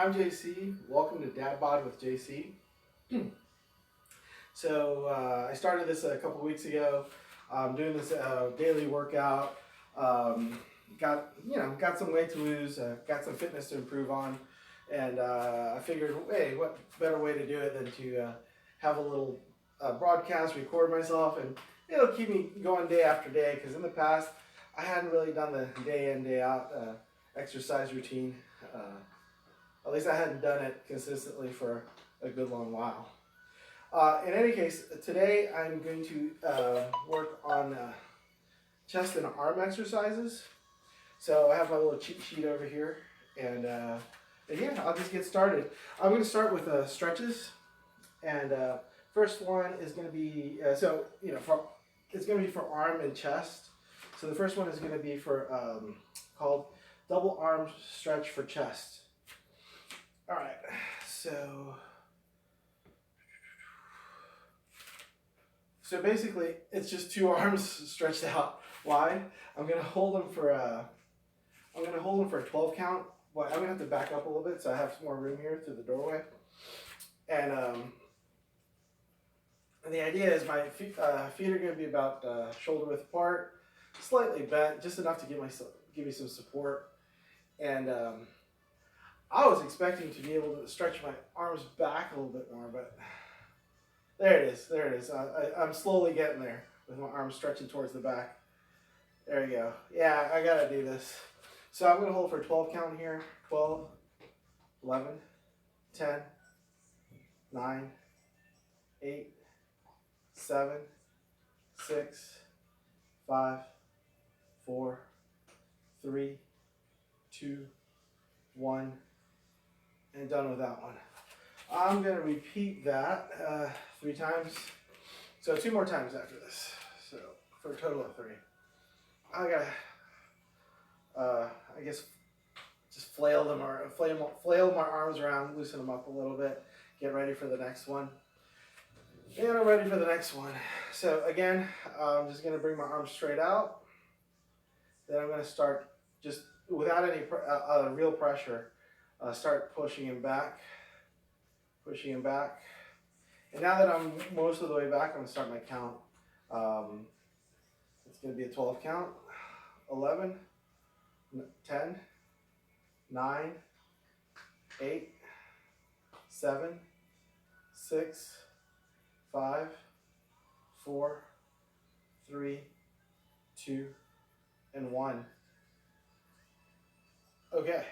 I'm JC. Welcome to Dad Bod with JC. I started this a couple weeks ago. I'm doing this daily workout. Got some weight to lose. Got some fitness to improve on, and I figured, hey, what better way to do it than to have a little broadcast, record myself, and it'll keep me going day after day. Because in the past, I hadn't really done the day in day out exercise routine. At least I hadn't done it consistently for a good long while. In any case, today I'm going to work on chest and arm exercises. So I have my little cheat sheet over here, and yeah, I'll just get started. I'm going to start with stretches, and first one is going to be it's going to be for arm and chest. So the first one is going to be for called double arm stretch for chest. All right, so basically it's just two arms stretched out wide. I'm gonna hold them for a 12 count. Well, I'm gonna have to back up a little bit so I have some more room here through the doorway. And the idea is my feet are gonna be about shoulder width apart, slightly bent, just enough to give me some support. And I was expecting to be able to stretch my arms back a little bit more, but there it is. I'm slowly getting there with my arms stretching towards the back. There you go. Yeah, I gotta do this. So I'm gonna hold for a 12 count here. 12, 11, 10, 9, 8, 7, 6, 5, 4, 3, 2, 1. And done with that one. I'm going to repeat that 3 times. So 2 more times after this. So for a total of 3. I gotta, I guess, just flail my arms around, loosen them up a little bit, get ready for the next one. And I'm ready for the next one. So again, I'm just going to bring my arms straight out. Then I'm going to start just without any real pressure. Start pushing him back. And now that I'm most of the way back, I'm going to start my count. It's going to be a 12 count. 11, 10, 9, 8, 7, 6, 5, 4, 3, 2, and 1. Okay.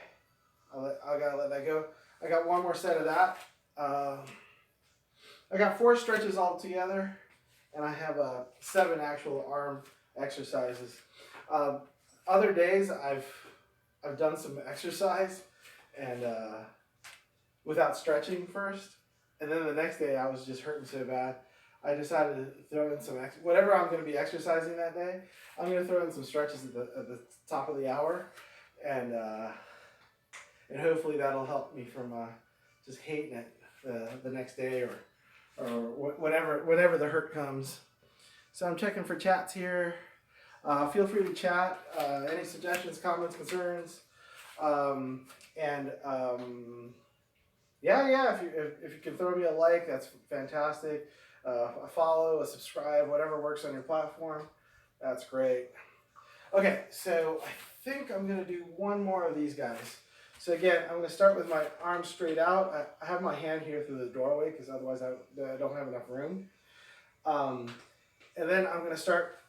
I gotta let that go. I got one more set of that. I got 4 stretches all together, and I have 7 actual arm exercises. Other days I've done some exercise and without stretching first, and then the next day I was just hurting so bad. I decided to throw in some whatever I'm going to be exercising that day. I'm going to throw in some stretches at the top of the hour, and hopefully that'll help me from just hating it the next day or whenever the hurt comes. So I'm checking for chats here. Feel free to chat. Any suggestions, comments, concerns, yeah. If you can throw me a like, that's fantastic. A follow, a subscribe, whatever works on your platform, that's great. Okay, so I think I'm gonna do one more of these guys. So again, I'm going to start with my arms straight out. I have my hand here through the doorway because otherwise I don't have enough room. And then I'm going to start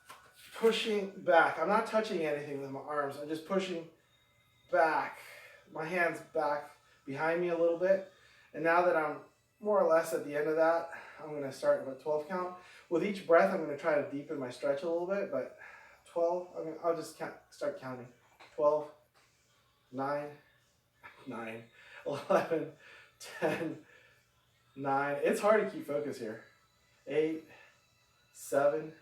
pushing back. I'm not touching anything with my arms. I'm just pushing back. My hands back behind me a little bit. And now that I'm more or less at the end of that, I'm going to start with a 12 count. With each breath, I'm going to try to deepen my stretch a little bit. But 12, I'll just start counting. 12, 9, 11, 10, 9. It's hard to keep focus here. 8, 7,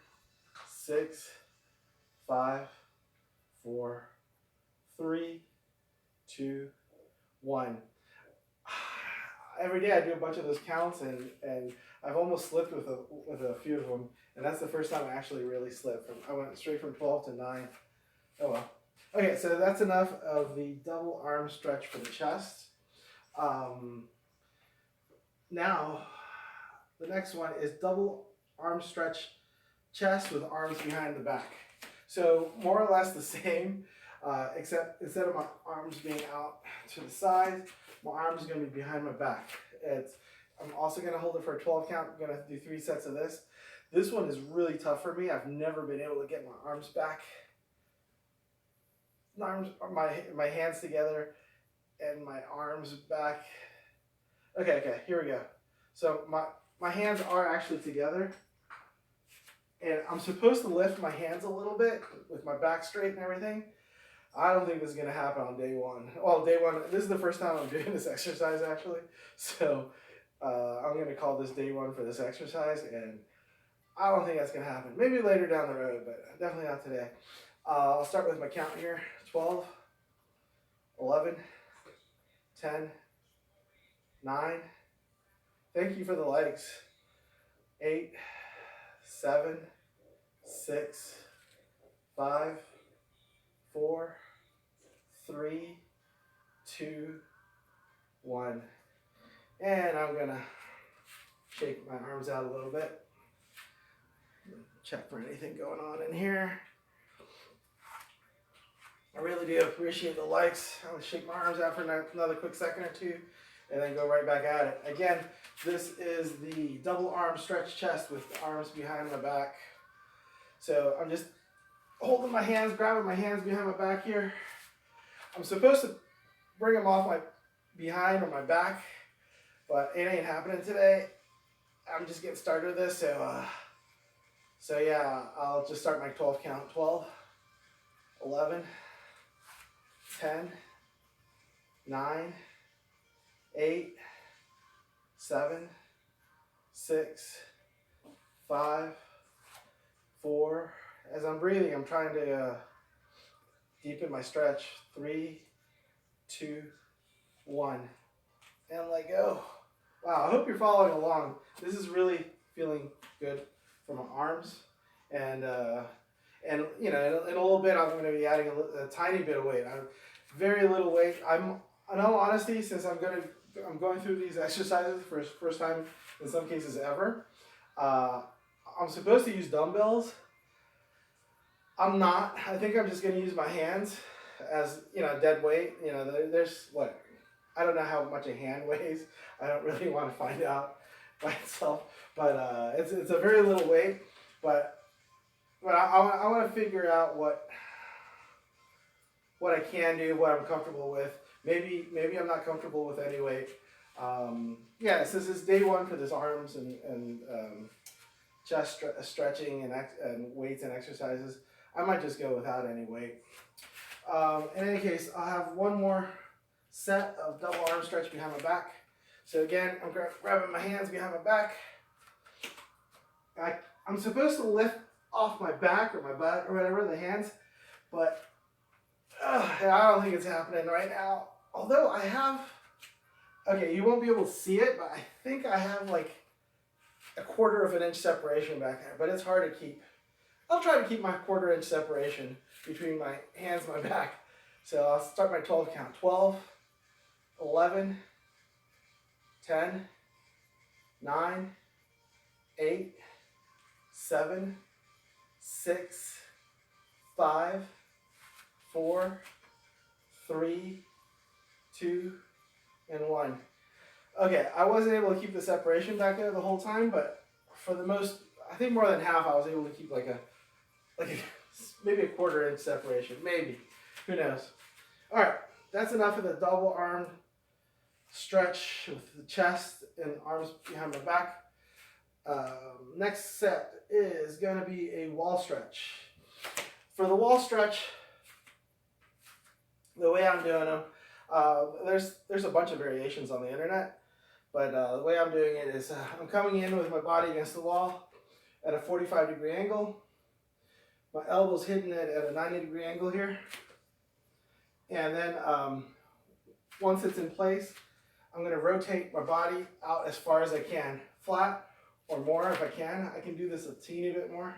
6, 5, 4, 3, 2, 1. Every day I do a bunch of those counts, and I've almost slipped with a few of them, and that's the first time I actually really slipped. I went straight from 12 to 9. Oh well. Okay, so that's enough of the double arm stretch for the chest. Now, the next one is double arm stretch chest with arms behind the back. So more or less the same, except instead of my arms being out to the side, my arms are going to be behind my back. I'm also going to hold it for a 12 count. I'm going to do 3 sets of this. This one is really tough for me. I've never been able to get my arms back. My hands together and my arms back. Okay, here we go. So my hands are actually together. And I'm supposed to lift my hands a little bit with my back straight and everything. I don't think this is going to happen on day one. Well, day one, this is the first time I'm doing this exercise actually. So I'm going to call this day one for this exercise. And I don't think that's going to happen. Maybe later down the road, but definitely not today. I'll start with my count here. 12, 11, 10, 9. Thank you for the likes. 8, 7, 6, 5, 4, 3, 2, 1. And I'm gonna shake my arms out a little bit. Check for anything going on in here. I really do appreciate the likes. I'm gonna shake my arms out for another quick second or two and then go right back at it. Again, this is the double arm stretch chest with the arms behind my back. So I'm just holding my hands, grabbing my hands behind my back here. I'm supposed to bring them off my behind or my back, but it ain't happening today. I'm just getting started with this, so yeah, I'll just start my 12 count. 12, 11, 10, 9, 8, 7, 6, 5, 4. As I'm breathing, I'm trying to deepen my stretch. 3, 2, 1, and let go. Wow, I hope you're following along. This is really feeling good for my arms, and you know, in a little bit, I'm going to be adding a tiny bit of weight. Very little weight. In all honesty, since I'm going through these exercises for the first time in some cases ever, I'm supposed to use dumbbells. I'm not. I think I'm just going to use my hands as, you know, dead weight. You know, there's what, I don't know how much a hand weighs. I don't really want to find out by itself, but it's a very little weight. But I want to figure out what I can do, what I'm comfortable with. Maybe I'm not comfortable with any weight. Yeah, since it's day one for this arms and chest stretching and weights and exercises, I might just go without any weight. In any case, I'll have one more set of double arm stretch behind my back. So again, I'm grabbing my hands behind my back. I'm supposed to lift off my back or my butt or whatever, the hands, but I don't think it's happening right now. Although I have, okay, you won't be able to see it, but I think I have like a 1/4 of an inch separation back there, but it's hard to keep. I'll try to keep my 1/4 inch separation between my hands and my back. So I'll start my 12 count. 12, 11, 10, 9, 8, 7, 6, 5, 4, 3, 2, and 1. Okay, I wasn't able to keep the separation back there the whole time, but for the most, I think more than half, I was able to keep like maybe a 1/4 inch separation, maybe. Who knows? All right, that's enough of the double arm stretch with the chest and arms behind my back. Next set is going to be a wall stretch. For the wall stretch, the way I'm doing them, there's a bunch of variations on the internet, but the way I'm doing it is I'm coming in with my body against the wall at a 45-degree angle. My elbow's hitting it at a 90-degree angle here. And then once it's in place, I'm going to rotate my body out as far as I can, flat or more if I can. I can do this a teeny bit more.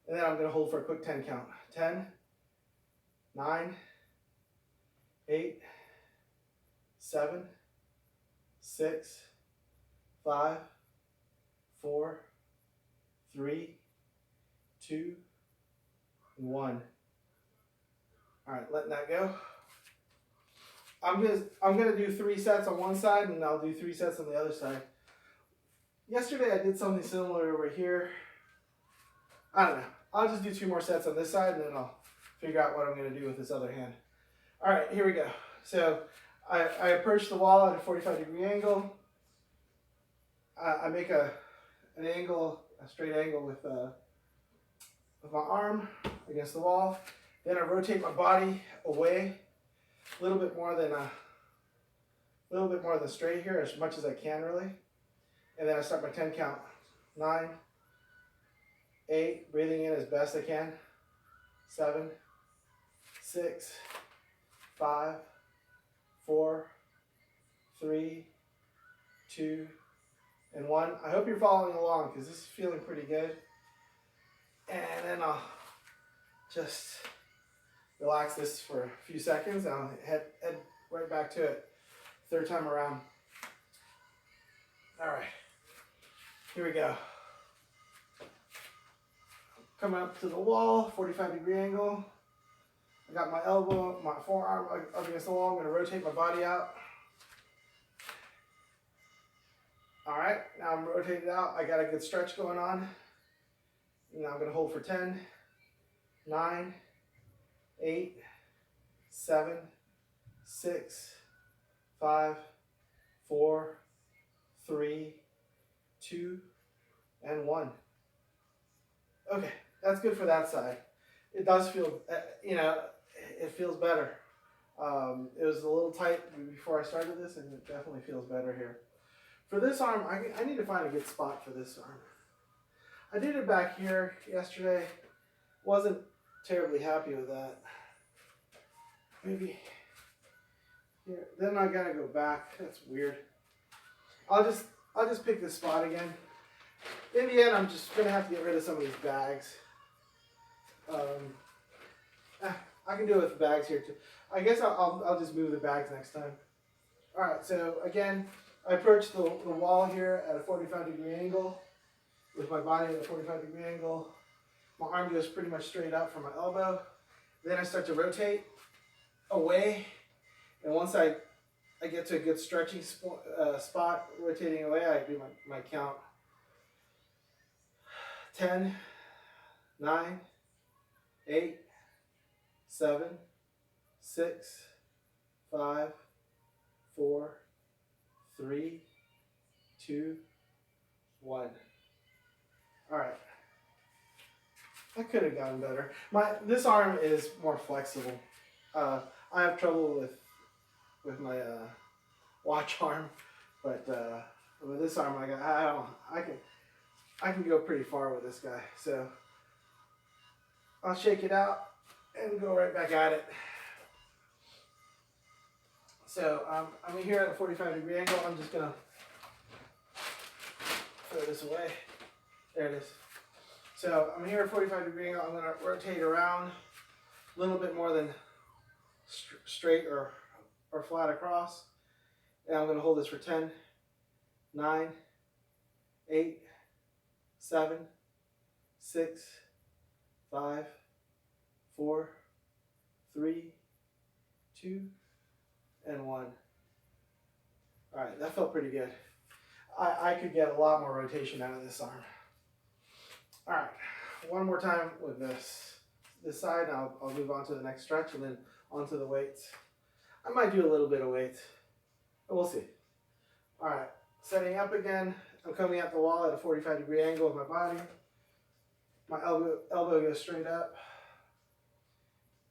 And then I'm going to hold for a quick 10 count. 10, 9, 8, 7, 6, 5, 4, 3, 2, and 1. All right, letting that go. I'm gonna do 3 sets on one side, and I'll do 3 sets on the other side. Yesterday I did something similar over here. I don't know. I'll just do 2 more sets on this side, and then I'll figure out what I'm gonna do with this other hand. All right, here we go. So I approach the wall at a 45-degree angle. I make an angle, a straight angle with my arm against the wall. Then I rotate my body away a little bit more than straight here, as much as I can really. And then I start my 10 count. 9, 8, breathing in as best I can. 7, 6, 5, 4, 3, 2, and 1. I hope you're following along because this is feeling pretty good. And then I'll just relax this for a few seconds and I'll head right back to it. 3rd time around. All right, here we go. Coming up to the wall, 45-degree angle. I got my elbow, my forearm up against the wall. I'm going to rotate my body out. All right, now I'm rotated out. I got a good stretch going on. Now I'm going to hold for 10, 9, 8, 7, 6, 5, 4, 3, 2, and 1. Okay, that's good for that side. It does feel, it feels better. It was a little tight before I started this, and it definitely feels better here. For this arm, I need to find a good spot for this arm. I did it back here yesterday. Wasn't terribly happy with that. Maybe here. Then I gotta go back. That's weird. I'll just pick this spot again. In the end, I'm just gonna have to get rid of some of these bags. I can do it with the bags here too. I guess I'll just move the bags next time. All right. So again, I approach the wall here at a 45-degree angle with my body at a 45-degree angle. My arm goes pretty much straight up from my elbow. Then I start to rotate away, and once I get to a good stretching spot, rotating away, I do my count. 10, 9, 8, 7, 6, 5, 4, 3, 2, 1. All right. I could have gotten better. This arm is more flexible. I have trouble with my watch arm, but with this arm, I can go pretty far with this guy. So I'll shake it out and go right back at it. So I'm here at a 45-degree angle. I'm just gonna throw this away. There it is. So I'm here at 45-degree angle. I'm gonna rotate around a little bit more than straight or flat across. And I'm gonna hold this for 10, 9, 8, 7, 6, 5, 4, 3, 2, and 1. All right, that felt pretty good. I could get a lot more rotation out of this arm. All right, one more time with this side. I'll move on to the next stretch and then onto the weights. I might do a little bit of weights, but we'll see. All right, setting up again. I'm coming at the wall at a 45-degree angle with my body. My elbow goes straight up.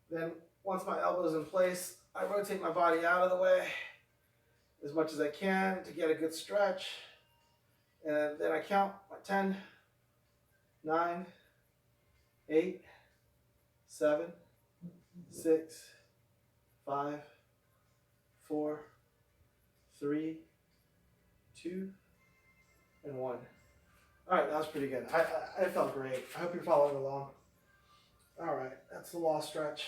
Then once my elbow's in place, I rotate my body out of the way as much as I can to get a good stretch. And then I count my 10, 9, 8, 7, 6, 5, 4, 3, 2, and 1. All right, that was pretty good. I felt great. I hope you're following along. All right, that's the wall stretch.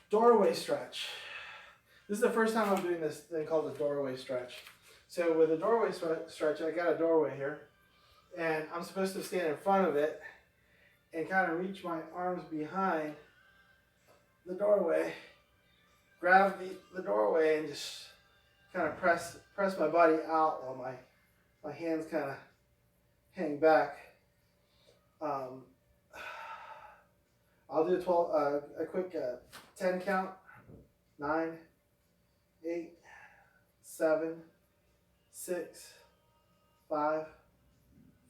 Doorway stretch. This is the first time I'm doing this thing called the doorway stretch. So with the doorway stretch, I got a doorway here, and I'm supposed to stand in front of it and kind of reach my arms behind the doorway, grab the doorway, and just kind of press my body out while my hands kind of hang back. I'll do a quick 10 count. 9, 8, 7, 6, 5,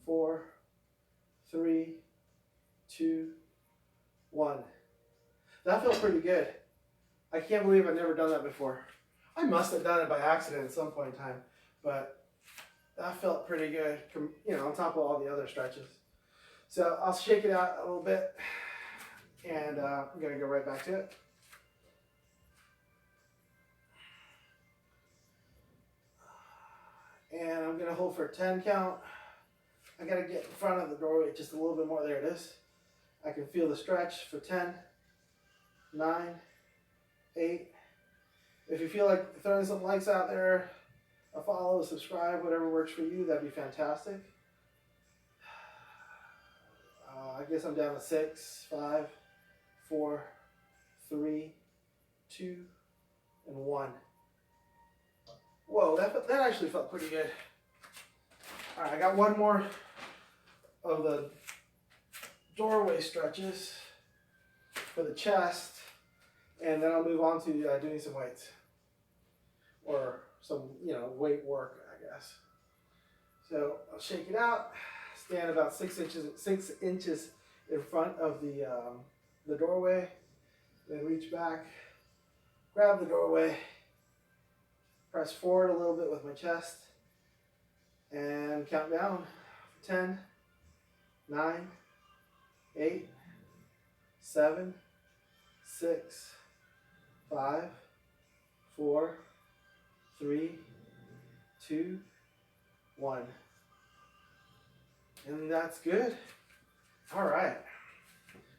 4, 3, 2, 1. That felt pretty good. I can't believe I've never done that before. I must have done it by accident at some point in time, but that felt pretty good, you know, on top of all the other stretches. So I'll shake it out a little bit, and I'm gonna go right back to it. And I'm gonna hold for a 10 count. I gotta get in front of the doorway just a little bit more. There it is. I can feel the stretch for 10, 9, 8. If you feel like throwing some likes out there, a follow, a subscribe, whatever works for you, that'd be fantastic. I guess I'm down to 6, 5, 4, 3, 2, and 1. Whoa, that actually felt pretty good. All right, I got one more of the doorway stretches for the chest, and then I'll move on to doing some weights, or some, you know, weight work, I guess. So I'll shake it out, stand about 6 inches in front of the doorway, then reach back, grab the doorway, press forward a little bit with my chest, and count down. 10, 9, 8, 7, 6, 5, 4, 3, 2, 1. And that's good. All right.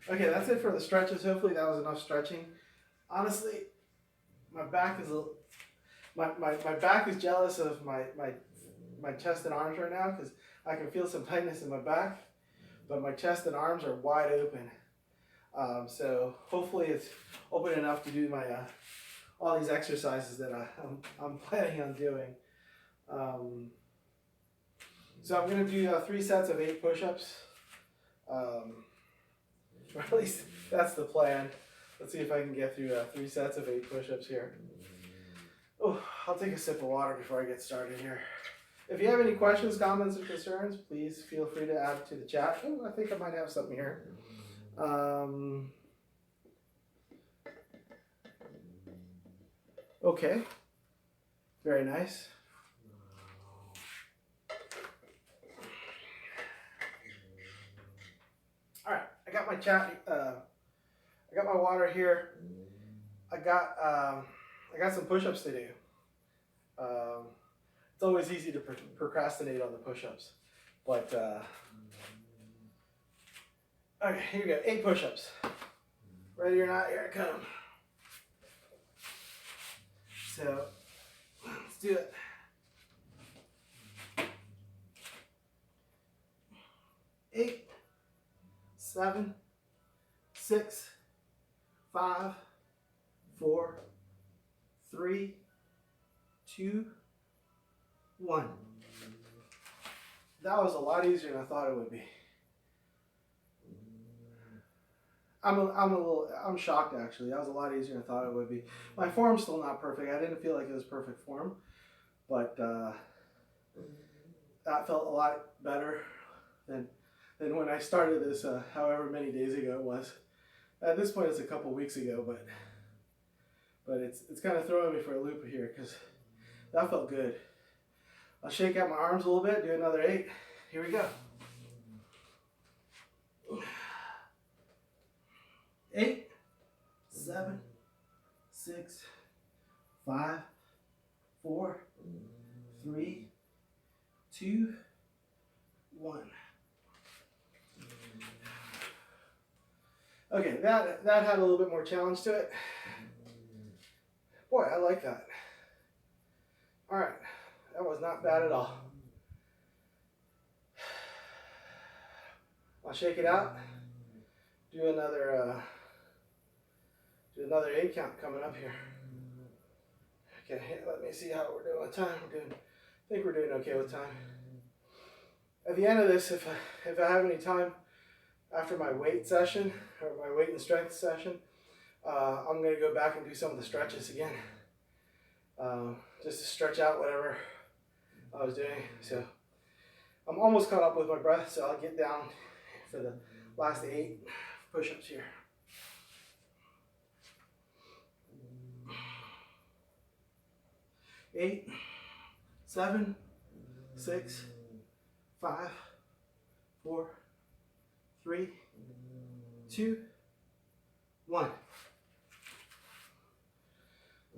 Okay, that's it for the stretches. Hopefully that was enough stretching. Honestly, my back is my back is jealous of my chest and arms right now, because I can feel some tightness in my back, but my chest and arms are wide open. So hopefully it's open enough to do my all these exercises that I'm planning on doing. So I'm going to do 3 sets of 8 push-ups. Or at least that's the plan. Let's see if I can get through 3 sets of 8 push-ups here. Oh, I'll take a sip of water before I get started here. If you have any questions, comments, or concerns, please feel free to add to the chat. Oh, I think I might have something here. Okay. Very nice. All right, I got my chat. I got my water here. I got some push-ups to do. It's always easy to procrastinate on the push-ups, but okay, here we go. 8 push-ups. Ready or not, here I come. So let's do it. Eight, 7, 6, 5, 4, 3, 2, 1. That was a lot easier than I thought it would be. I'm shocked actually. That was a lot easier than I thought it would be. My form's still not perfect. I didn't feel like it was perfect form, but that felt a lot better than when I started this, however many days ago it was. At this point, it's a couple weeks ago, but it's kind of throwing me for a loop here, because that felt good. I'll shake out my arms a little bit, do another 8. Here we go. 8, 7, 6, 5, 4, 3, 2, 1. Okay, that had a little bit more challenge to it, Boy, I like that. All right, that was not bad at all. I'll shake it out. Do another 8 count coming up here. Okay, let me see how we're doing with time. I think we're doing okay with time. At the end of this, if I have any time after my weight session or my weight and strength session, I'm going to go back and do some of the stretches again, just to stretch out whatever I was doing. So I'm almost caught up with my breath, so I'll get down for the last 8 push-ups here. 8, 7, 6, 5, 4, 3, 2, 1.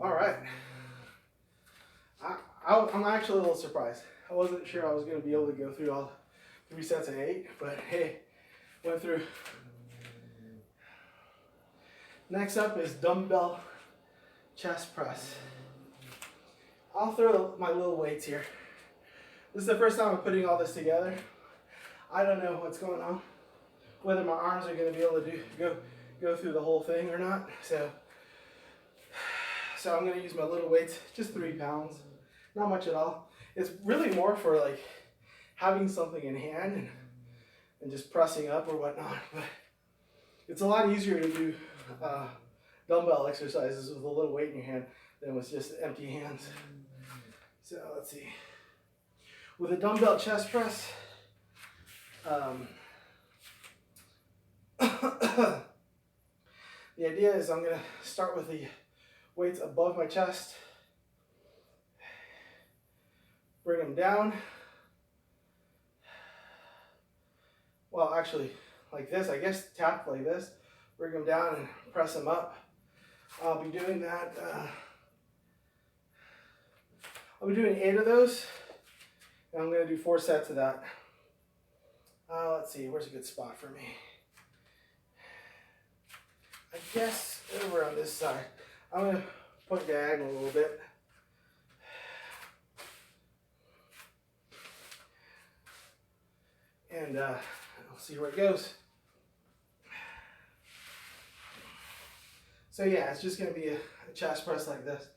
All right. I'm actually a little surprised. I wasn't sure I was going to be able to go through all 3 sets of 8, but hey, went through. Next up is dumbbell chest press. I'll throw my little weights here. This is the first time I'm putting all this together. I don't know what's going on, whether my arms are going to be able to go through the whole thing or not. So I'm going to use my little weights, just 3 pounds, not much at all. It's really more for like having something in hand and just pressing up or whatnot. But it's a lot easier to do dumbbell exercises with a little weight in your hand than with just empty hands. So let's see. With a dumbbell chest press, the idea is I'm going to start with the weights above my chest, bring them down. Well, actually, like this, I guess tap like this, bring them down and press them up. I'll be doing that. I'll be doing 8 of those, and I'm going to do 4 sets of that. Let's see, where's a good spot for me? I guess over on this side. I'm going to point diagonal a little bit. And we'll see where it goes. So yeah, it's just going to be a chest press like this.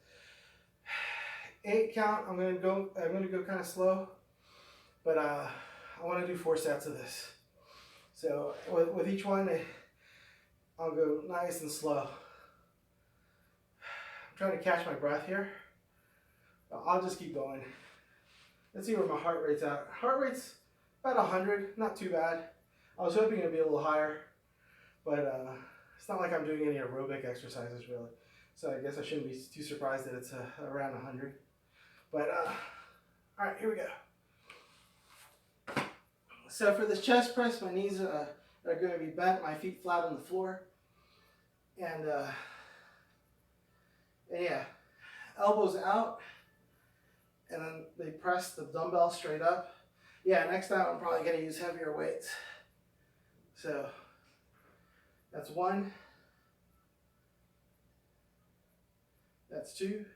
8 count. I'm going to go kind of slow, but I want to do 4 sets of this. So with each one, I'll go nice and slow. I'm trying to catch my breath here. I'll just keep going. Let's see where my heart rate's at. Heart rate's about 100, not too bad. I was hoping it'd be a little higher, but it's not like I'm doing any aerobic exercises really. So I guess I shouldn't be too surprised that it's around 100. But all right, here we go. So for this chest press, my knees are going to be bent, my feet flat on the floor, and yeah, elbows out, and then they press the dumbbell straight up. Yeah, next time I'm probably going to use heavier weights. So that's 1. That's 2.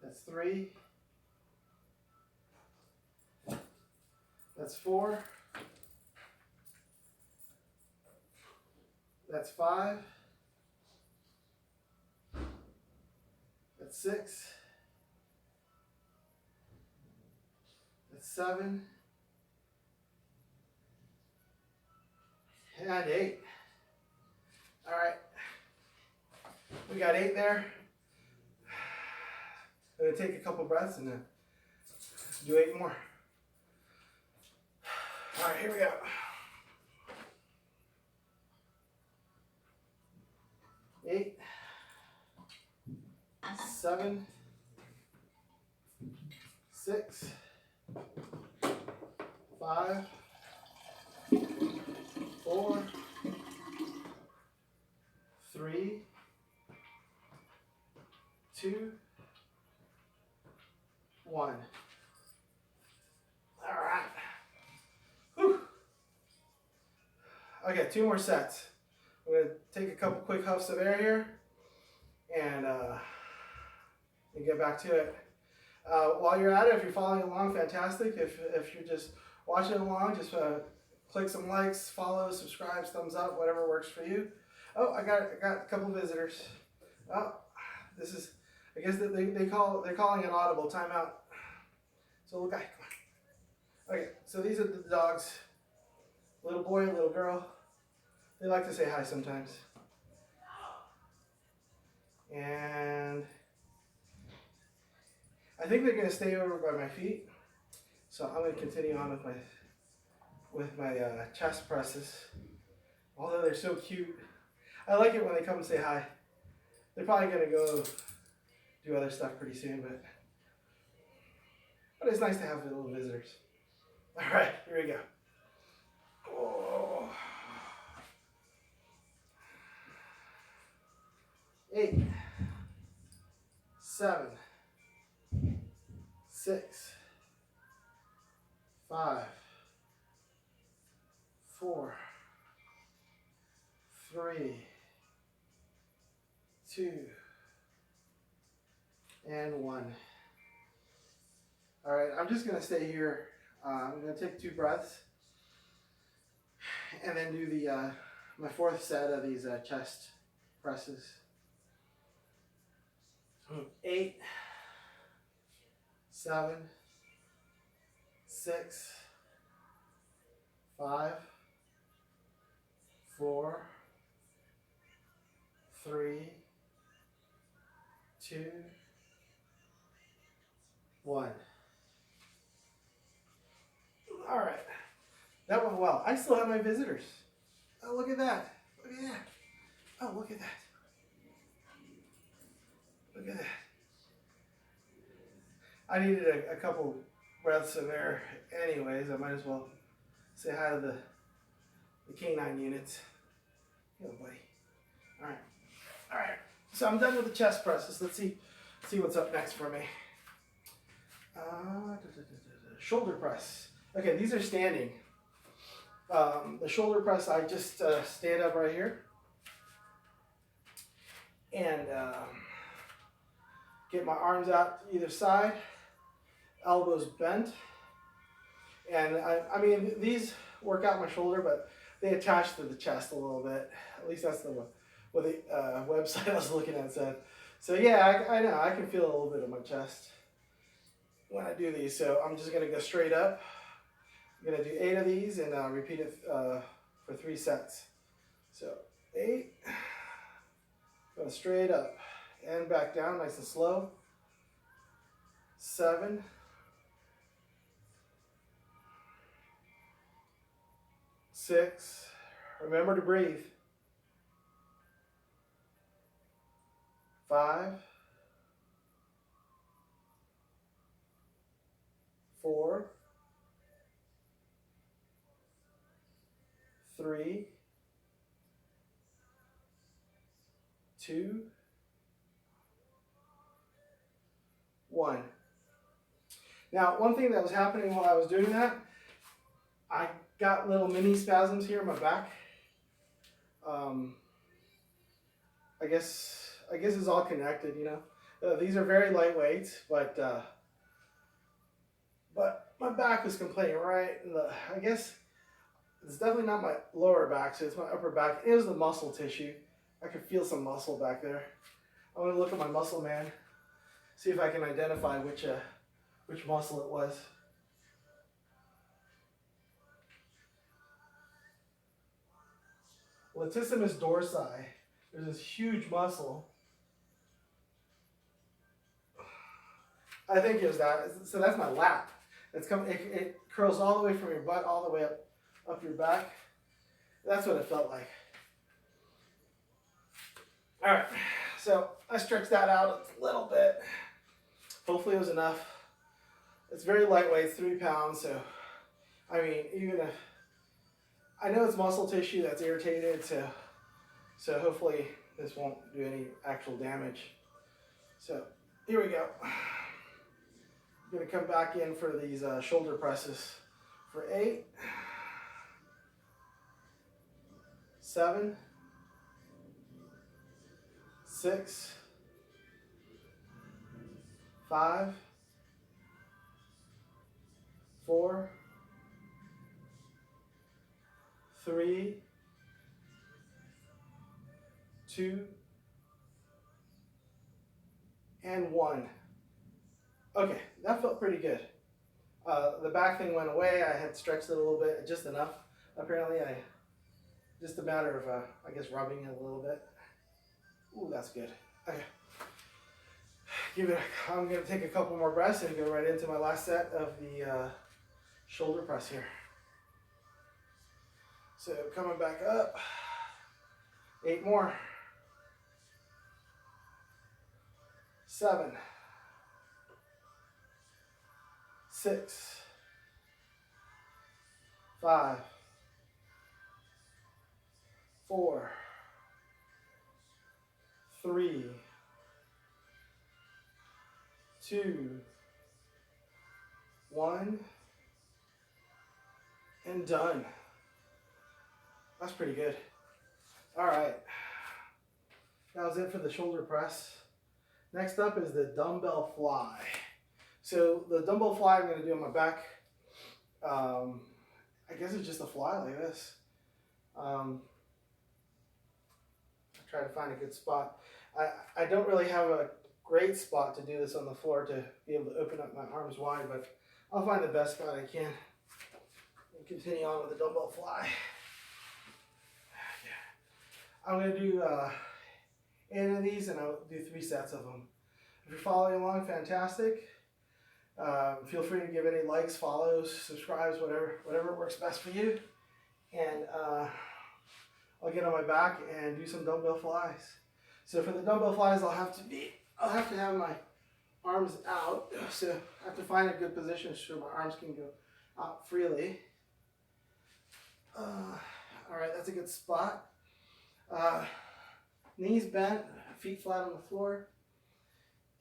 That's 3. That's 4. That's 5. That's 6. That's 7. And 8. All right. We got 8 there. I'm going to take a couple breaths and then do 8 more. All right, here we go. 8, 7, 6, 5, 4, 3, 2, 1. All right. Whew. Okay, 2 more sets. I'm going to take a couple quick huffs of air here and get back to it. While you're at it, if you're following along, fantastic. If you're just watching along, just click some likes, follow, subscribe, thumbs up, whatever works for you. Oh, I got a couple visitors. Oh, this is, I guess they're calling it audible timeout. So little guy, come on. Okay, so these are the dogs. Little boy, little girl. They like to say hi sometimes. And I think they're going to stay over by my feet. So I'm going to continue on with my chest presses. Although they're so cute. I like it when they come and say hi. They're probably going to go do other stuff pretty soon, but it's nice to have the little visitors. All right, here we go. Oh. 8, 7, 6, 5, 4, 3, 2, and 1. All right, I'm just going to stay here. I'm going to take 2 breaths and then do the my 4th set of these chest presses. 8, 7, 6, 5, 4, 3, 2, 1. All right, that went well. I still have my visitors. Oh, look at that. Look at that. Oh, look at that. Look at that. I needed a couple breaths of air anyways. I might as well say hi to the canine units. Hello, buddy. All right. All right. So I'm done with the chest presses. Let's see what's up next for me. Shoulder press. Okay, these are standing. The shoulder press, I just stand up right here and get my arms out either side, elbows bent. And I mean, these work out my shoulder, but they attach to the chest a little bit. At least that's what the website I was looking at said. So yeah, I know, I can feel a little bit of my chest when I do these. So I'm just gonna go straight up. I'm gonna do 8 of these and repeat it for 3 sets. So 8, go straight up and back down, nice and slow. 7, 6, remember to breathe. 5, 4, 3, 2, 1. Now, one thing that was happening while I was doing that, I got little mini spasms here in my back. I guess it's all connected, you know. These are very lightweight, but my back was complaining, right? I guess it's definitely not my lower back, so it's my upper back. It was the muscle tissue. I could feel some muscle back there. I'm gonna look at my muscle man, see if I can identify which muscle it was. Latissimus dorsi. There's this huge muscle. I think it was that. So that's my lat. It curls all the way from your butt all the way up your back. That's what it felt like. All right, so I stretched that out a little bit. Hopefully it was enough. It's very lightweight, it's 3 pounds. So, I mean, even if I know it's muscle tissue that's irritated, so hopefully this won't do any actual damage. So here we go. I'm gonna come back in for these shoulder presses for 8, 7, 6, 5, 4, 3, 2, and 1. Okay, that felt pretty good. The back thing went away. I had stretched it a little bit, just enough. Apparently, just a matter of, I guess, rubbing it a little bit. Ooh, that's good. Okay. I'm going to take a couple more breaths and go right into my last set of the shoulder press here. So coming back up, 8 more. 7, 6, 5, 4, 3, 2, 1, and done. That's pretty good. All right, that was it for the shoulder press. Next up is the Dumbbell Fly. So the Dumbbell Fly I'm going to do on my back. I guess it's just a fly like this. I'll try to find a good spot. I don't really have a great spot to do this on the floor to be able to open up my arms wide, but I'll find the best spot I can and continue on with the Dumbbell Fly. I'm going to do 8 of these, and I'll do 3 sets of them. If you're following along, fantastic. Feel free to give any likes, follows, subscribes, whatever works best for you. And I'll get on my back and do some dumbbell flies. So for the dumbbell flies, I'll have to have my arms out. So I have to find a good position so my arms can go out freely. All right, that's a good spot. Knees bent, feet flat on the floor,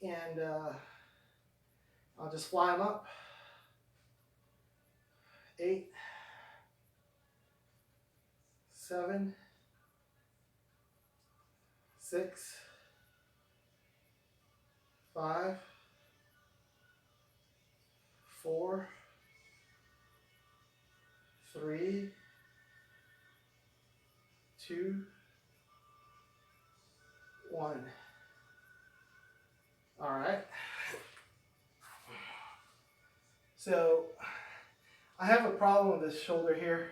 and I'll just fly them up. 8, 7, 6, 5, 4, 3, 2, 1. All right. So I have a problem with this shoulder here.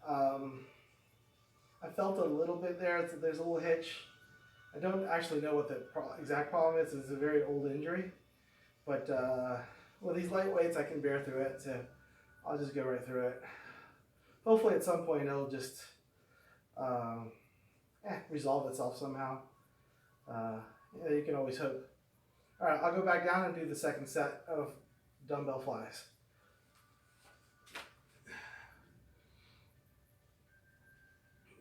I felt a little bit there. There's a little hitch. I don't actually know what the exact problem is. It's a very old injury. But with these light weights, I can bear through it. So I'll just go right through it. Hopefully at some point it'll just resolve itself somehow. You can always hope. All right, I'll go back down and do the second set of dumbbell flies.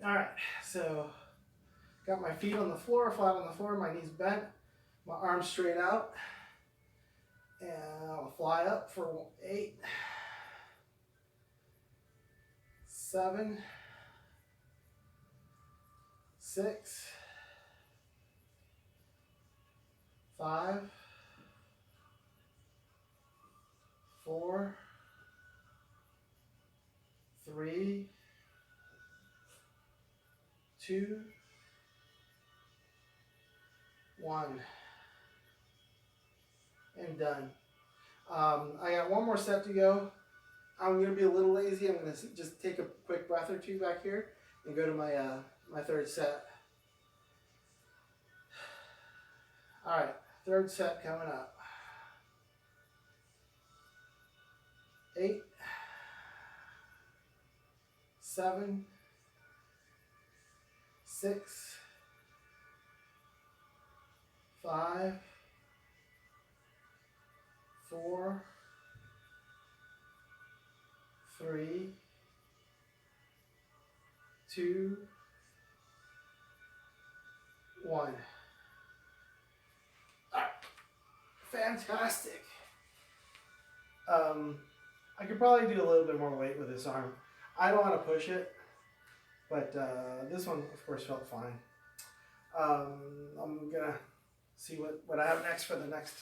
All right, so got my feet on the floor, flat on the floor, my knees bent, my arms straight out, and I'll fly up for 8, 7, 6, 5, 4, 3, 2, 1, and done. I got one more set to go. I'm going to be a little lazy. I'm going to just take a quick breath or two back here and go to my my third set. All right, third set coming up. 8, 7, 6, 5, 4, 3, 2, 1. Fantastic. I could probably do a little bit more weight with this arm. I don't want to push it, but this one, of course, felt fine. I'm gonna see what I have next for the next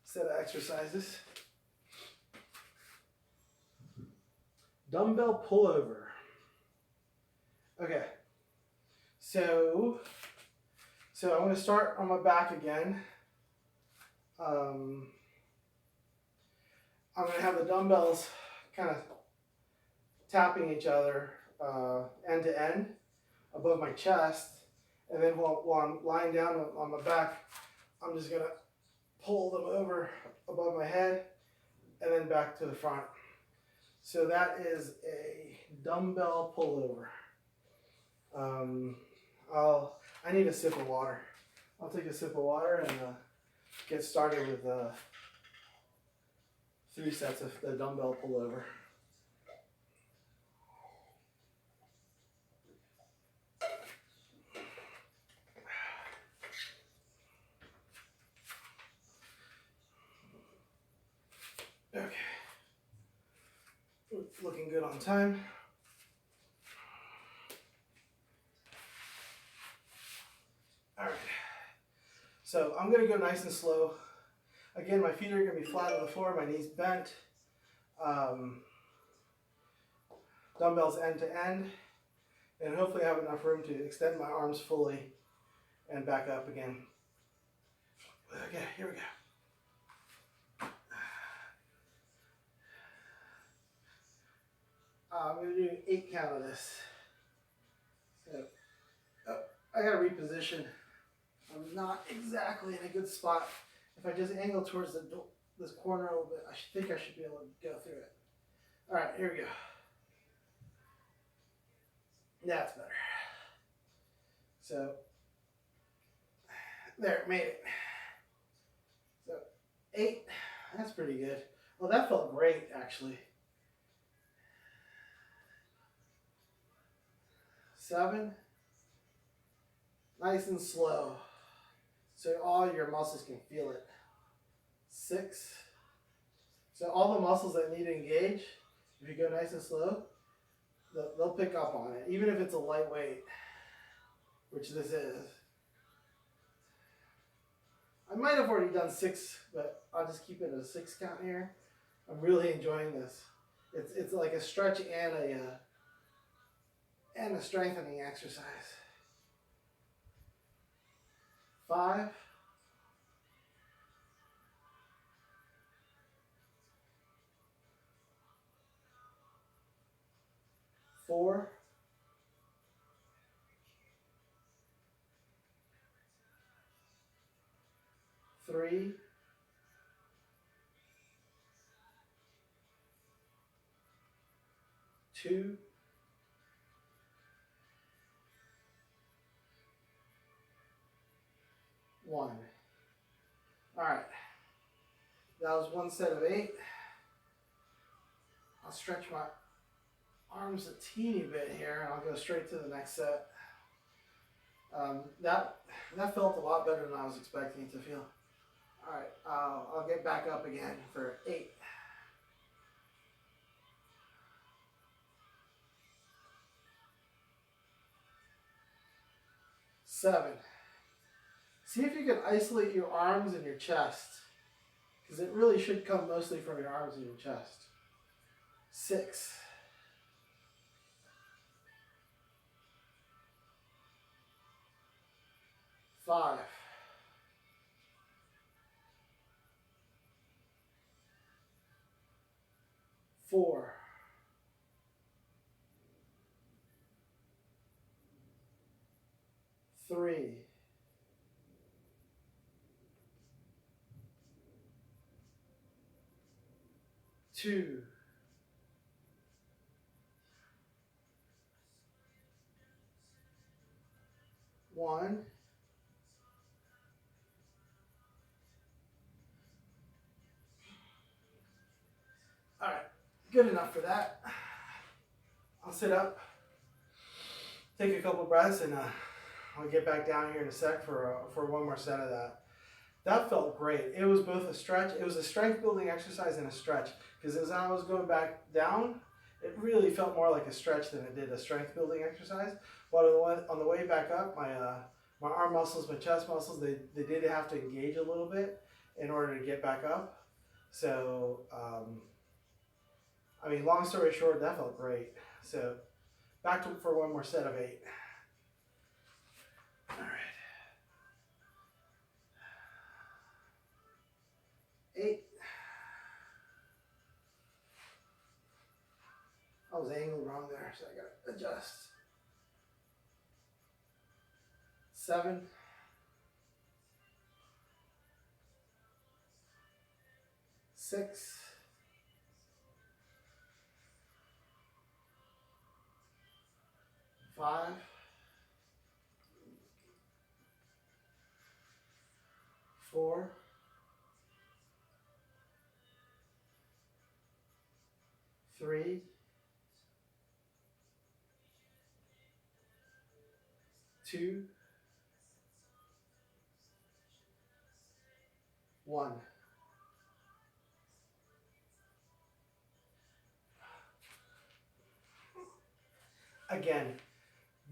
set of exercises. Dumbbell pullover. Okay, so I'm going to start on my back again. I'm going to have the dumbbells kind of tapping each other end to end above my chest, and then while I'm lying down on my back, I'm just going to pull them over above my head and then back to the front. So that is a dumbbell pullover. I need a sip of water. I'll take a sip of water and get started with 3 sets of the dumbbell pullover. Okay. Looking good on time. All right. So I'm going to go nice and slow. Again, my feet are going to be flat on the floor, my knees bent. Dumbbells end to end. And hopefully I have enough room to extend my arms fully and back up again. Okay, here we go. I'm going to do an 8 count of this. So, I got to reposition. I'm not exactly in a good spot. If I just angle towards this corner a little bit, I think I should be able to go through it. All right, here we go. That's better. So, there, made it. So, 8, that's pretty good. Well, that felt great, actually. 7, nice and slow, so all your muscles can feel it. 6, so all the muscles that need to engage, if you go nice and slow, they'll pick up on it, even if it's a lightweight, which this is. I might have already done 6, but I'll just keep it at a 6 count here. I'm really enjoying this. It's like a stretch and a strengthening exercise. 5, 4, 3, 2, 1. All right, that was 1 set of 8. I'll stretch my arms a teeny bit here and I'll go straight to the next set. That felt a lot better than I was expecting it to feel. All right, I'll get back up again for 8. 7. See if you can isolate your arms and your chest, because it really should come mostly from your arms and your chest. 6. 5. 4. 3. 2. 1. All right, good enough for that. I'll sit up, take a couple breaths, and I'll get back down here in a sec for 1 more set of that. That felt great. It was both a stretch, it was a strength building exercise and a stretch, because as I was going back down, it really felt more like a stretch than it did a strength building exercise. But on the way back up, my arm muscles, my chest muscles, they did have to engage a little bit in order to get back up. So, I mean, long story short, that felt great. So, back to for one more set of 8. All right. 8. I was angled wrong there, so I gotta adjust. 7. 6. 5. 4. 3. 2. 1. Again,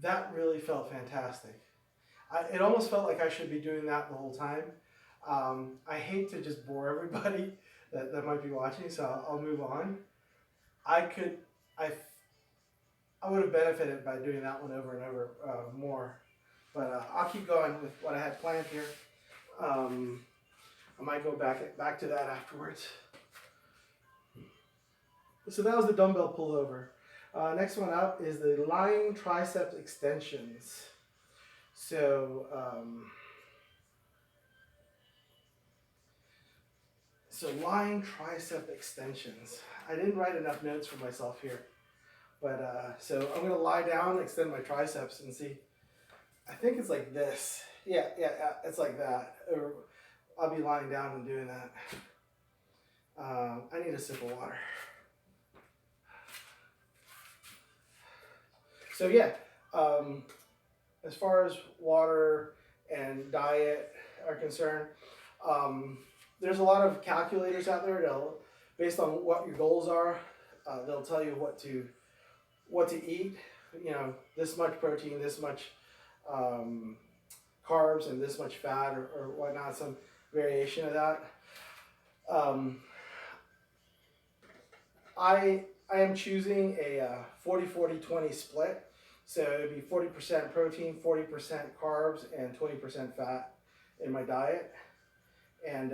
that really felt fantastic. It almost felt like I should be doing that the whole time. I hate to just bore everybody that might be watching, so I'll move on. I would have benefited by doing that one over and over more, but I'll keep going with what I had planned here. I might go back to that afterwards. So that was the dumbbell pullover. Next one up is the lying tricep extensions. So, lying tricep extensions. I didn't write enough notes for myself here, but so I'm gonna lie down, extend my triceps, and see. I think it's like this. Yeah, it's like that. Or I'll be lying down and doing that. I need a sip of water. So yeah, as far as water and diet are concerned, there's a lot of calculators out there that'll, based on what your goals are, they'll tell you what to eat. You know, this much protein, this much carbs, and this much fat, or whatnot, some variation of that. I am choosing a 40-40-20 split. So it would be 40% protein, 40% carbs, and 20% fat in my diet. And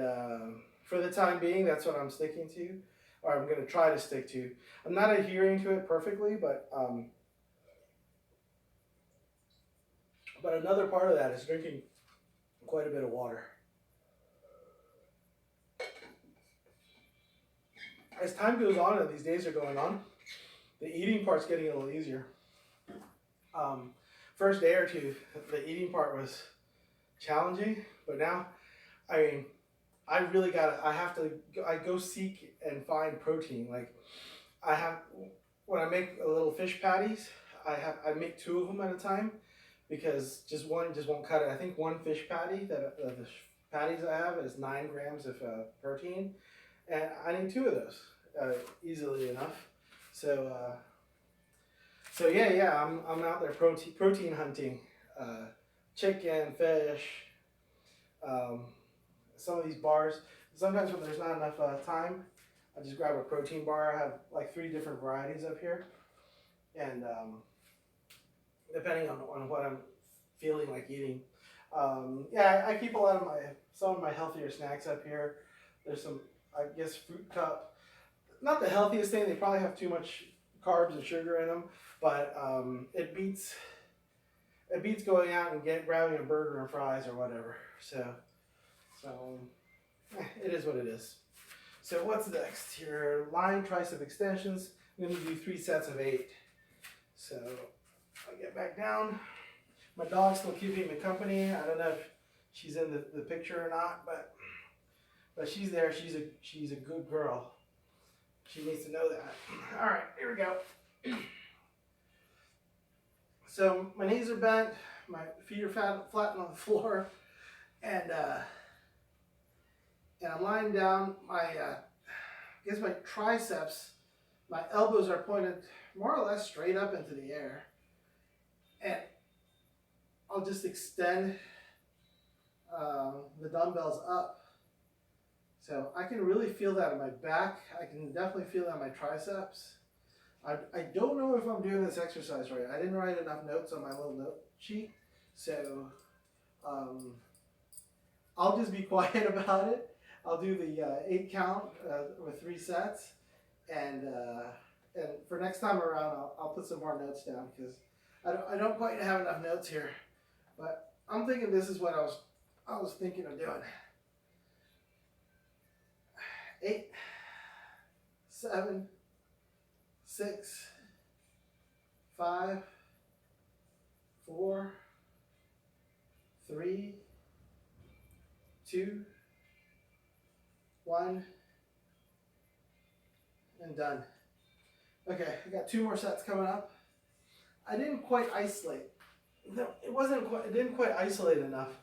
for the time being, that's what I'm sticking to, or I'm going to try to stick to. I'm not adhering to it perfectly, but another part of that is drinking quite a bit of water. As time goes on and these days are going on, the eating part's getting a little easier. First day or two, the eating part was challenging, but now, I mean, I go seek and find protein. Like, when I make a little fish patties, I make 2 of them at a time, because just one just won't cut it. I think one fish patty, the patties I have, is 9 grams of protein, and I need 2 of those easily enough. So yeah, I'm out there protein hunting, chicken, fish, some of these bars. Sometimes when there's not enough time, I just grab a protein bar. I have like 3 different varieties up here, and depending on what I'm feeling like eating. Yeah, I keep some of my healthier snacks up here. There's some, I guess, Fruit Cup. Not the healthiest thing. They probably have too much carbs and sugar in them, but it beats going out and grabbing a burger and fries or whatever. So it is what it is. So what's next here? Lying tricep extensions. I'm going to do 3 sets of 8. So I'll get back down. My dog's still keeping me company. I don't know if she's in the picture or not, but she's there. She's a good girl. She needs to know that. All right, here we go. So my knees are bent, my feet are flat on the floor, and I'm lying down. I guess my triceps, my elbows are pointed more or less straight up into the air, and I'll just extend the dumbbells up. So I can really feel that in my back. I can definitely feel that in my triceps. I don't know if I'm doing this exercise right. I didn't write enough notes on my little note sheet. So I'll just be quiet about it. I'll do the 8 count with 3 sets. And for next time around, I'll put some more notes down because I don't quite have enough notes here. But I'm thinking this is what I was thinking of doing. 8, 7, 6, 5, 4, 3, 2, 1, and done. Okay, I got 2 more sets coming up. I didn't quite isolate. No, it didn't quite isolate enough.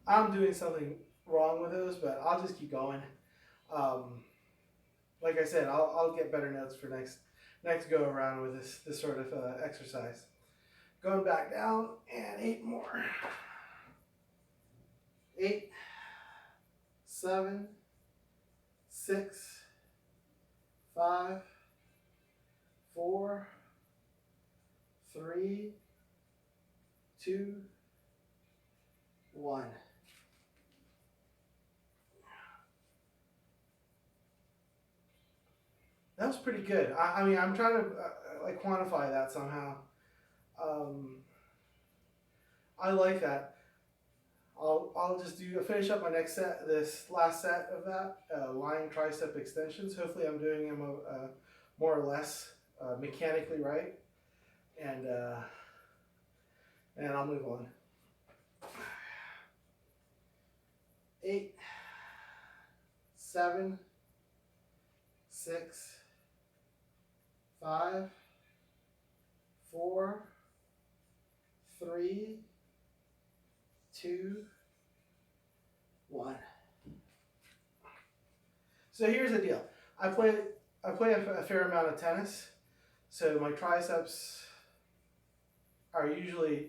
I'm doing something wrong with those, but I'll just keep going. Like I said, I'll get better notes for next go around with this sort of exercise. Going back down and 8 more. 8, 7, 6, 5, 4, 3, 2, 1. That was pretty good. I mean, I'm trying to like quantify that somehow. I like that. I'll just finish up my next set, this last set of that, lying tricep extensions. Hopefully I'm doing them more or less mechanically right. And I'll move on. 8, 7, 6, 5, 4, 3, 2, 1. So here's the deal. I play a fair amount of tennis, so my triceps are usually,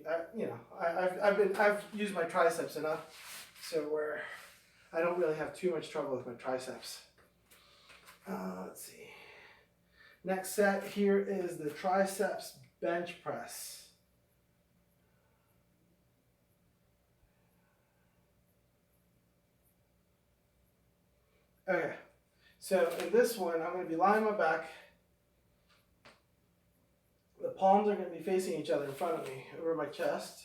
I've used my triceps enough, so where I don't really have too much trouble with my triceps. Let's see. Next set here is the triceps bench press. Okay, so in this one, I'm going to be lying on my back. The palms are going to be facing each other in front of me, over my chest.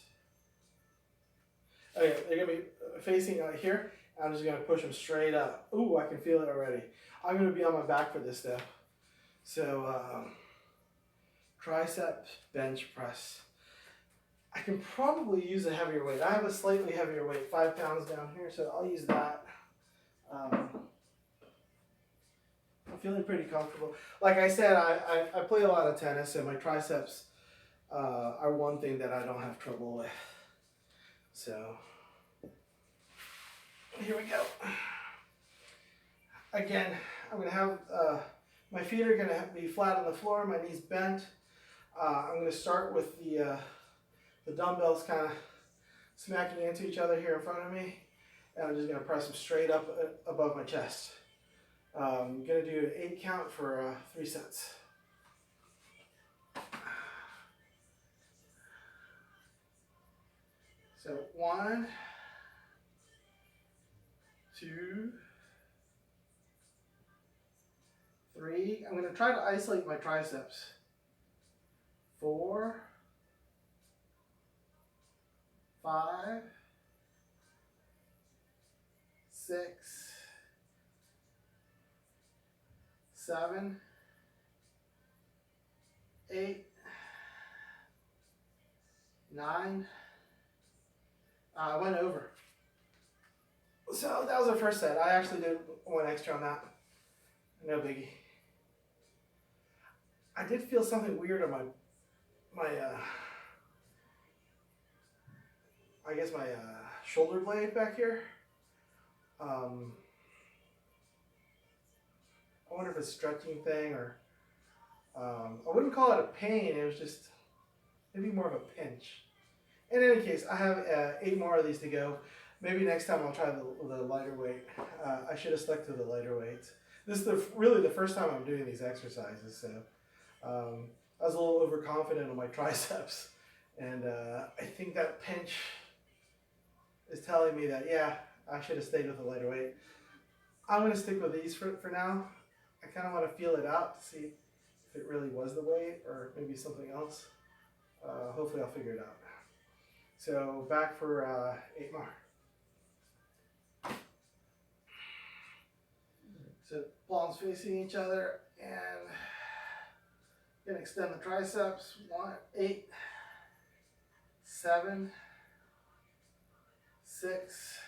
Okay, they're going to be facing out here. I'm just going to push them straight up. Ooh, I can feel it already. I'm going to be on my back for this though. So, tricep bench press. I can probably use a heavier weight. I have a slightly heavier weight, 5 pounds down here, so I'll use that. I'm feeling pretty comfortable. Like I said, I play a lot of tennis, so my triceps are one thing that I don't have trouble with. So, here we go. Again, I'm going to have, my feet are going to be flat on the floor, my knees bent. I'm going to start with the dumbbells kind of smacking into each other here in front of me. And I'm just going to press them straight up above my chest. I'm going to do an 8 count for 3 sets. So 1, 2, 3. I'm going to try to isolate my triceps. 4, 5, 6, 7, 8, 9. I went over. So that was our first set. I actually did 1 extra on that. No biggie. I did feel something weird on my I guess my shoulder blade back here. I wonder if it's a stretching thing or I wouldn't call it a pain. It was just maybe more of a pinch. In any case, I have 8 more of these to go. Maybe next time I'll try the lighter weight. I should have stuck to the lighter weights. This is really the first time I'm doing these exercises, so I was a little overconfident on my triceps, and I think that pinch is telling me that, yeah, I should have stayed with the lighter weight. I'm going to stick with these for now. I kind of want to feel it out to see if it really was the weight or maybe something else. Hopefully I'll figure it out. So back for 8 more. So palms facing each other, and gonna extend the triceps. 1, 8, 7, 6,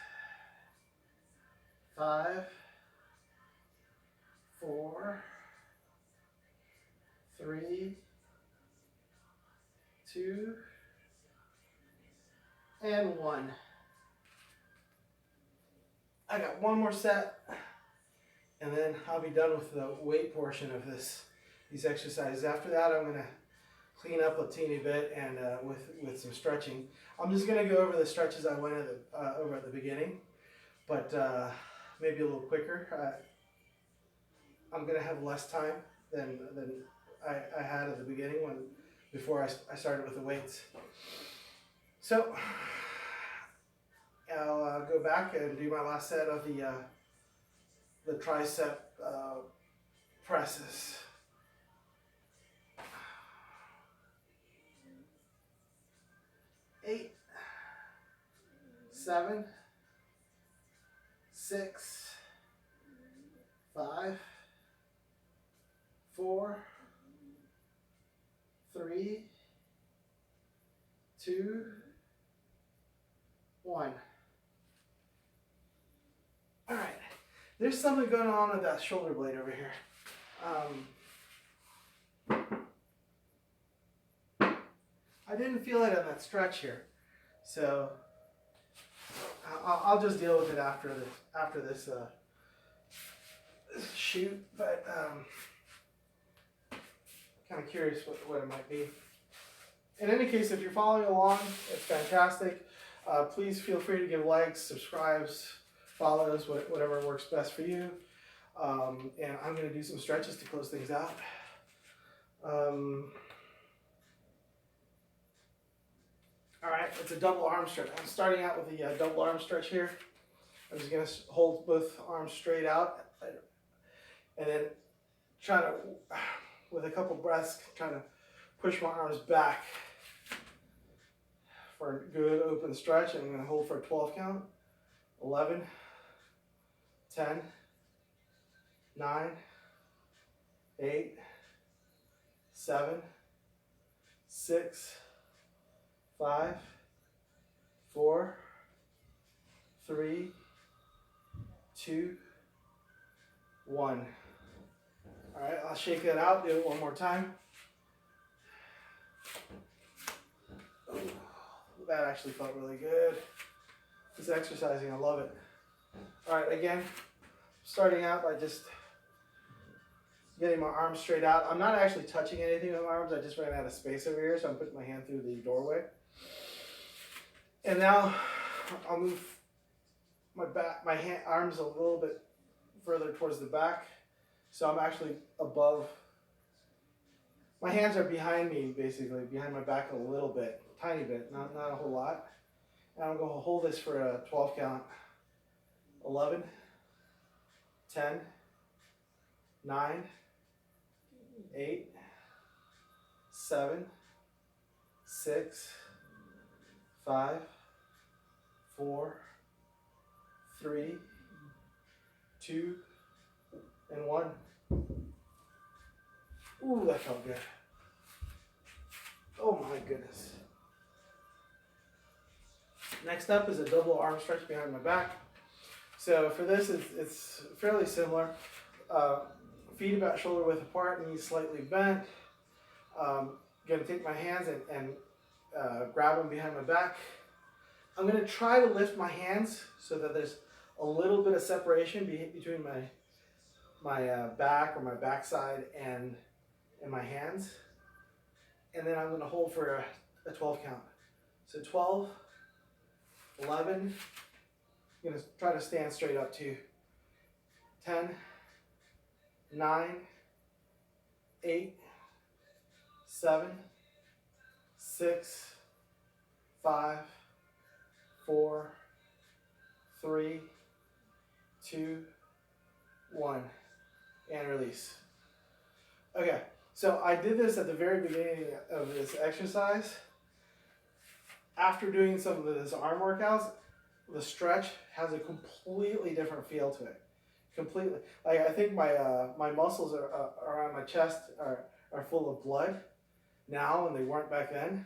5, 4, 3, 2, and 1. I got one more set, and then I'll be done with the weight portion of these exercises. After that, I'm gonna clean up a teeny bit and with some stretching. I'm just gonna go over the stretches I went over at the beginning, but maybe a little quicker. I'm gonna have less time than I had at the beginning before I started with the weights. So I'll go back and do my last set of the tricep presses. 8, 7, 6, 5, 4, 3, 2, 1. All right, there's something going on with that shoulder blade over here. I didn't feel it on that stretch here, so I'll just deal with it after this shoot. But kind of curious what it might be. In any case, if you're following along, it's fantastic. Please feel free to give likes, subscribes, follows, whatever works best for you. And I'm going to do some stretches to close things out. All right, it's a double arm stretch. I'm starting out with the double arm stretch here. I'm just going to hold both arms straight out and then try to, with a couple breaths, try to push my arms back for a good open stretch. I'm going to hold for a 12 count. 11, 10, 9, 8, 7, 6, 5, 4, 3, 2, 1. All right, I'll shake that out, do it one more time. Ooh, that actually felt really good. This exercising, I love it. All right, again, starting out by just getting my arms straight out. I'm not actually touching anything with my arms. I just ran out of space over here, so I'm putting my hand through the doorway. And now I'll move my arms a little bit further towards the back. So I'm actually above. My hands are behind me, basically, behind my back a little bit, tiny bit, not a whole lot. And I'm going to hold this for a 12 count. 11, 10, 9, 8, 7, 6, 5, 4, 3, 2, and 1. Ooh, that felt good. Oh my goodness. Next up is a double arm stretch behind my back. So for this, it's fairly similar. Feet about shoulder width apart, knees slightly bent. Gonna take my hands and grab them behind my back. I'm gonna try to lift my hands so that there's a little bit of separation between my back or my backside and my hands. And then I'm gonna hold for a 12 count. So 12, 11, I'm going to try to stand straight up too. 10, 9, 8, 7, 6, 5, 4, 3, 2, 1, and release. Okay, so I did this at the very beginning of this exercise. After doing some of this arm workouts, the stretch has a completely different feel to it. Completely. Like, I think my muscles around my chest are full of blood now, and they weren't back then.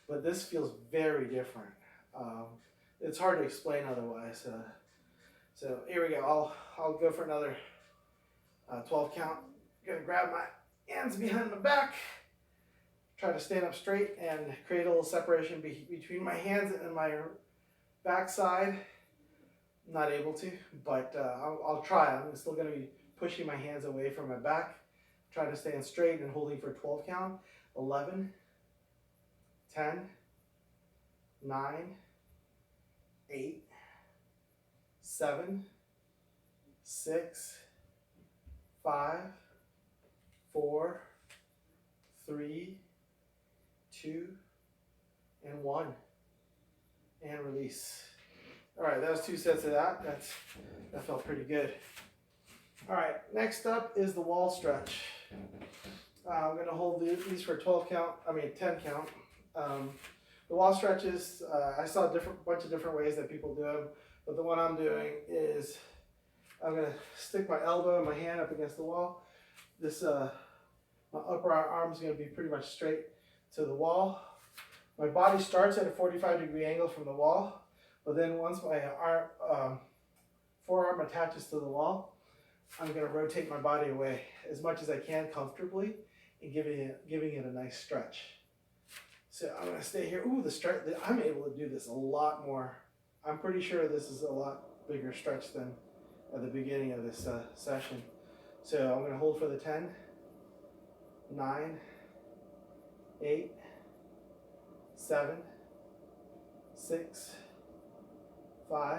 But this feels very different. It's hard to explain otherwise. So here we go. I'll go for another 12 count. I'm gonna grab my hands behind my back. Try to stand up straight and create a little separation between my hands and my backside. I'm not able to, but I'll try. I'm still going to be pushing my hands away from my back. Try to stand straight and holding for 12 count. 11, 10, 9, 8, 7, 6, 5, 4, 3, 2, and 1, and release. All right, that was 2 sets of that. That felt pretty good. All right, next up is the wall stretch. I'm going to hold these for 10 count. The wall stretches, I saw a bunch of different ways that people do them, but the one I'm doing is I'm going to stick my elbow and my hand up against the wall. This my upper arm is going to be pretty much straight to the wall. My body starts at a 45-degree angle from the wall, but then once my forearm attaches to the wall, I'm going to rotate my body away as much as I can comfortably and giving it a nice stretch. So I'm going to stay here. Ooh, the stretch, I'm able to do this a lot more. I'm pretty sure this is a lot bigger stretch than at the beginning of this session. So I'm going to hold for the 10, 9, 8, 7, 6, 5,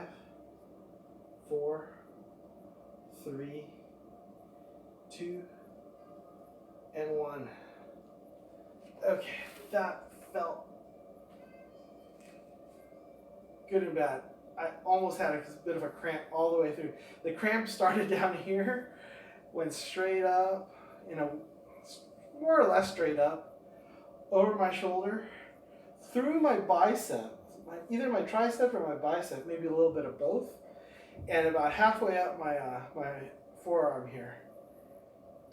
4, 3, 2, and 1. Okay, that felt good and bad. I almost had a bit of a cramp all the way through. The cramp started down here, went straight up, more or less straight up, over my shoulder, through my bicep, either my tricep or my bicep, maybe a little bit of both, and about halfway up my forearm here.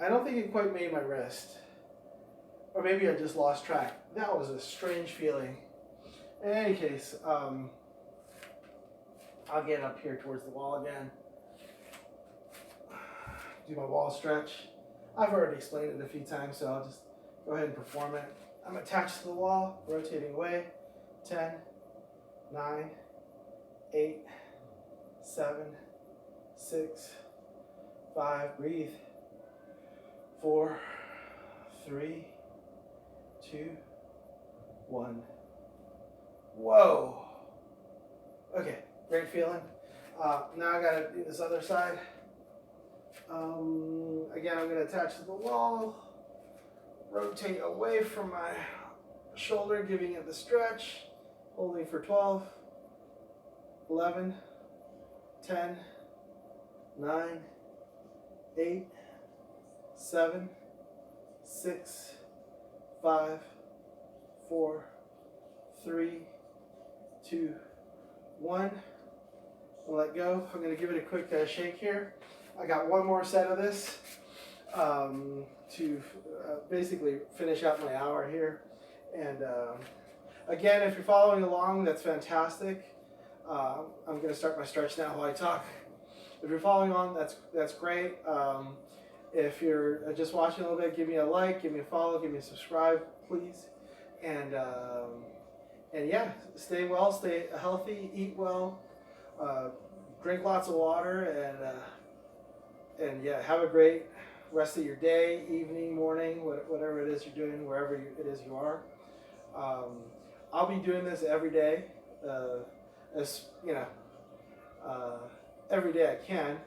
I don't think it quite made my wrist, or maybe I just lost track. That was a strange feeling. In any case, I'll get up here towards the wall again. Do my wall stretch. I've already explained it a few times, so I'll just go ahead and perform it. I'm attached to the wall, rotating away. 10, 9, 8, 7, 6, 5, breathe. 4, 3, 2, 1. Whoa. Okay, great feeling. Now I gotta do this other side. Again, I'm gonna attach to the wall, rotate away from my shoulder, giving it the stretch, holding for 12, 11, 10, 9, 8, 7, 6, 5, 4, 3, 2, 1. I'll let go. I'm going to give it a quick shake here. I got one more set of this to basically finish out my hour here. And again, if you're following along, that's fantastic. I'm going to start my stretch now while I talk. If you're following along, that's great. If you're just watching a little bit, give me a like, give me a follow, give me a subscribe, please. And yeah, stay well, stay healthy, eat well, drink lots of water, and yeah, have a great rest of your day, evening, morning, whatever it is you're doing, wherever it is you are. I'll be doing this every day, as every day I can,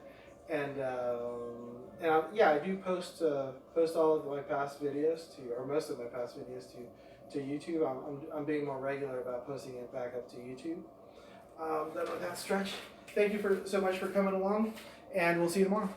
and I do post all of my past videos or most of my past videos to YouTube. I'm being more regular about posting it back up to YouTube. Then with that stretch, thank you so much for coming along, and we'll see you tomorrow.